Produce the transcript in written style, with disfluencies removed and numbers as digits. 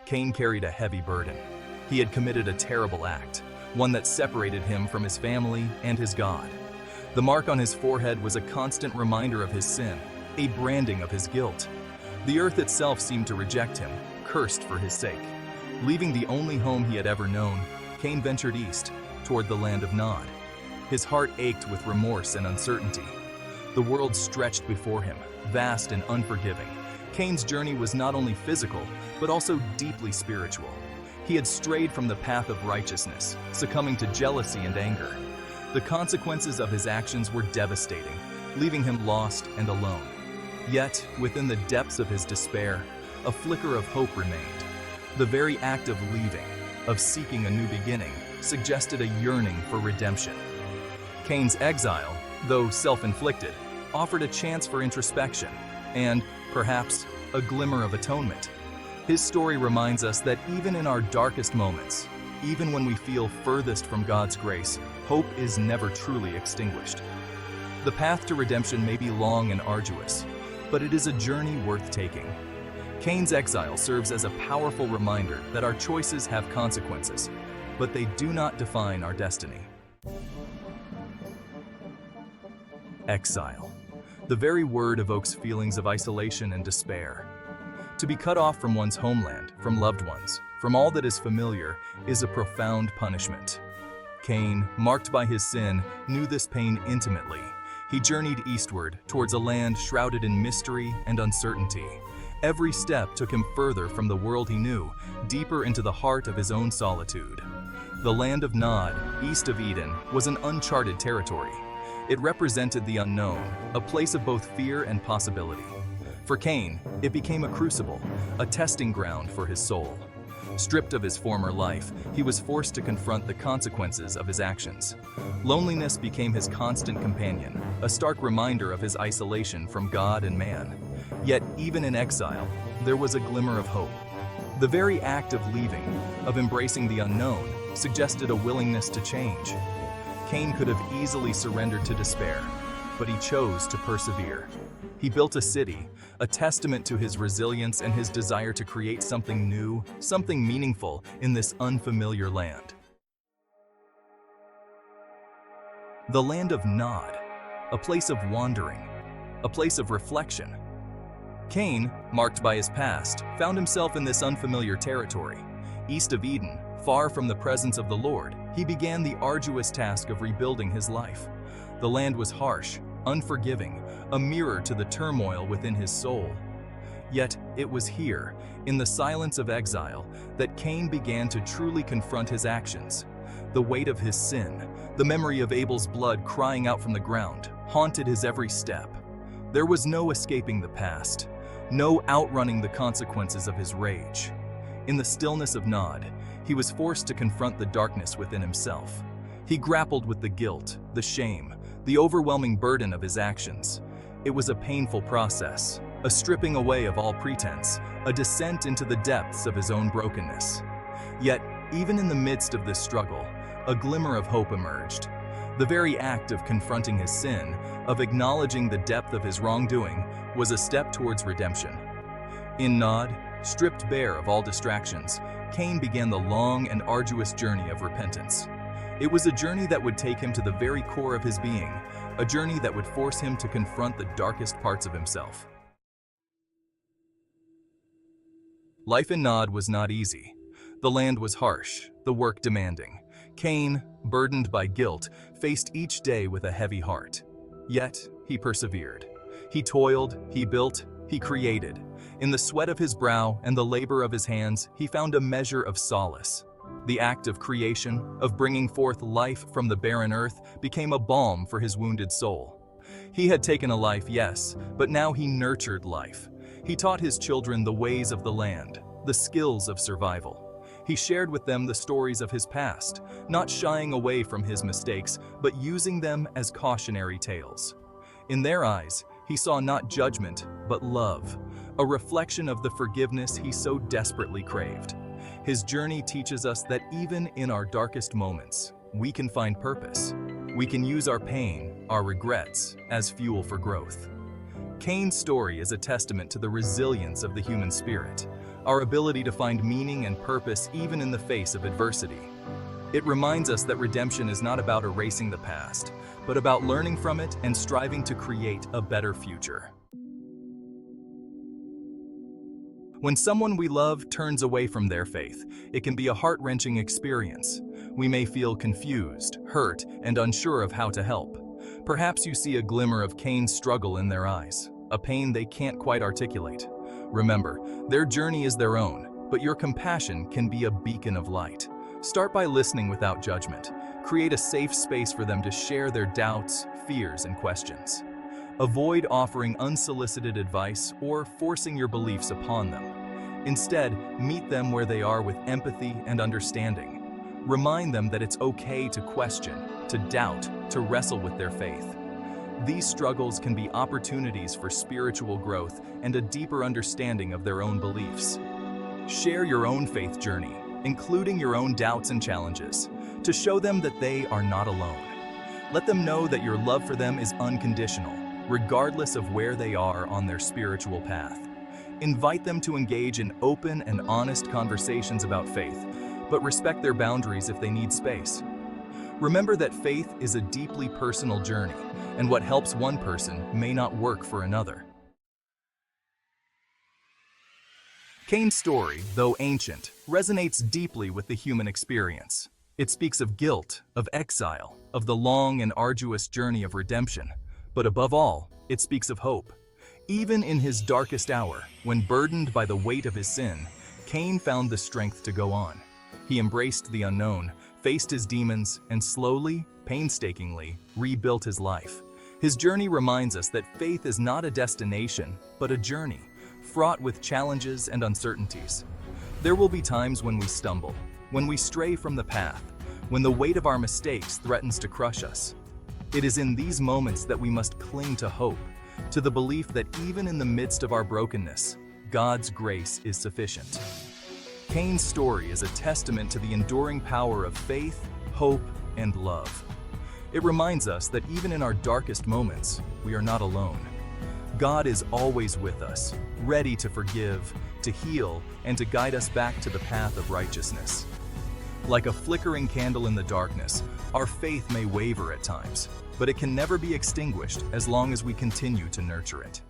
Cain carried a heavy burden. He had committed a terrible act, one that separated him from his family and his God. The mark on his forehead was a constant reminder of his sin, a branding of his guilt. The earth itself seemed to reject him, cursed for his sake. Leaving the only home he had ever known, Cain ventured east, toward the land of Nod. His heart ached with remorse and uncertainty. The world stretched before him, vast and unforgiving. Cain's journey was not only physical, but also deeply spiritual. He had strayed from the path of righteousness, succumbing to jealousy and anger. The consequences of his actions were devastating, leaving him lost and alone. Yet, within the depths of his despair, a flicker of hope remained. The very act of leaving, of seeking a new beginning, suggested a yearning for redemption. Cain's exile, though self-inflicted, offered a chance for introspection and, perhaps, a glimmer of atonement. His story reminds us that even in our darkest moments, even when we feel furthest from God's grace, hope is never truly extinguished. The path to redemption may be long and arduous, but it is a journey worth taking. Cain's exile serves as a powerful reminder that our choices have consequences, but they do not define our destiny. Exile. The very word evokes feelings of isolation and despair. To be cut off from one's homeland, from loved ones, from all that is familiar, is a profound punishment. Cain, marked by his sin, knew this pain intimately. He journeyed eastward, towards a land shrouded in mystery and uncertainty. Every step took him further from the world he knew, deeper into the heart of his own solitude. The land of Nod, east of Eden, was an uncharted territory. It represented the unknown, a place of both fear and possibility. For Cain, it became a crucible, a testing ground for his soul. Stripped of his former life, he was forced to confront the consequences of his actions. Loneliness became his constant companion, a stark reminder of his isolation from God and man. Yet, even in exile, there was a glimmer of hope. The very act of leaving, of embracing the unknown, suggested a willingness to change. Cain could have easily surrendered to despair, but he chose to persevere. He built a city, a testament to his resilience and his desire to create something new, something meaningful in this unfamiliar land. The land of Nod, a place of wandering, a place of reflection. Cain, marked by his past, found himself in this unfamiliar territory. East of Eden, far from the presence of the Lord, he began the arduous task of rebuilding his life. The land was harsh, unforgiving, a mirror to the turmoil within his soul. Yet it was here, in the silence of exile, that Cain began to truly confront his actions. The weight of his sin, the memory of Abel's blood crying out from the ground, haunted his every step. There was no escaping the past, no outrunning the consequences of his rage. In the stillness of Nod, he was forced to confront the darkness within himself. He grappled with the guilt, the shame, the overwhelming burden of his actions. It was a painful process, a stripping away of all pretense, a descent into the depths of his own brokenness. Yet, even in the midst of this struggle, a glimmer of hope emerged. The very act of confronting his sin, of acknowledging the depth of his wrongdoing, was a step towards redemption. In Nod, stripped bare of all distractions, Cain began the long and arduous journey of repentance. It was a journey that would take him to the very core of his being, a journey that would force him to confront the darkest parts of himself. Life in Nod was not easy. The land was harsh, the work demanding. Cain, burdened by guilt, faced each day with a heavy heart. Yet, he persevered. He toiled, he built, he created. In the sweat of his brow and the labor of his hands, he found a measure of solace. The act of creation, of bringing forth life from the barren earth, became a balm for his wounded soul. He had taken a life, yes, but now he nurtured life. He taught his children the ways of the land, the skills of survival. He shared with them the stories of his past, not shying away from his mistakes, but using them as cautionary tales. In their eyes, he saw not judgment, but love, a reflection of the forgiveness he so desperately craved. His journey teaches us that even in our darkest moments, we can find purpose. We can use our pain, our regrets, as fuel for growth. Cain's story is a testament to the resilience of the human spirit, our ability to find meaning and purpose even in the face of adversity. It reminds us that redemption is not about erasing the past, but about learning from it and striving to create a better future. When someone we love turns away from their faith, it can be a heart-wrenching experience. We may feel confused, hurt, and unsure of how to help. Perhaps you see a glimmer of Cain's struggle in their eyes, a pain they can't quite articulate. Remember, their journey is their own, but your compassion can be a beacon of light. Start by listening without judgment. Create a safe space for them to share their doubts, fears, and questions. Avoid offering unsolicited advice or forcing your beliefs upon them. Instead, meet them where they are with empathy and understanding. Remind them that it's okay to question, to doubt, to wrestle with their faith. These struggles can be opportunities for spiritual growth and a deeper understanding of their own beliefs. Share your own faith journey, including your own doubts and challenges, to show them that they are not alone. Let them know that your love for them is unconditional, regardless of where they are on their spiritual path. Invite them to engage in open and honest conversations about faith, but respect their boundaries if they need space. Remember that faith is a deeply personal journey, and what helps one person may not work for another. Cain's story, though ancient, resonates deeply with the human experience. It speaks of guilt, of exile, of the long and arduous journey of redemption. But above all, it speaks of hope. Even in his darkest hour, when burdened by the weight of his sin, Cain found the strength to go on. He embraced the unknown, faced his demons, and slowly, painstakingly, rebuilt his life. His journey reminds us that faith is not a destination, but a journey, fraught with challenges and uncertainties. There will be times when we stumble, when we stray from the path, when the weight of our mistakes threatens to crush us. It is in these moments that we must cling to hope, to the belief that even in the midst of our brokenness, God's grace is sufficient. Cain's story is a testament to the enduring power of faith, hope, and love. It reminds us that even in our darkest moments, we are not alone. God is always with us, ready to forgive, to heal, and to guide us back to the path of righteousness. Like a flickering candle in the darkness, our faith may waver at times, but it can never be extinguished as long as we continue to nurture it.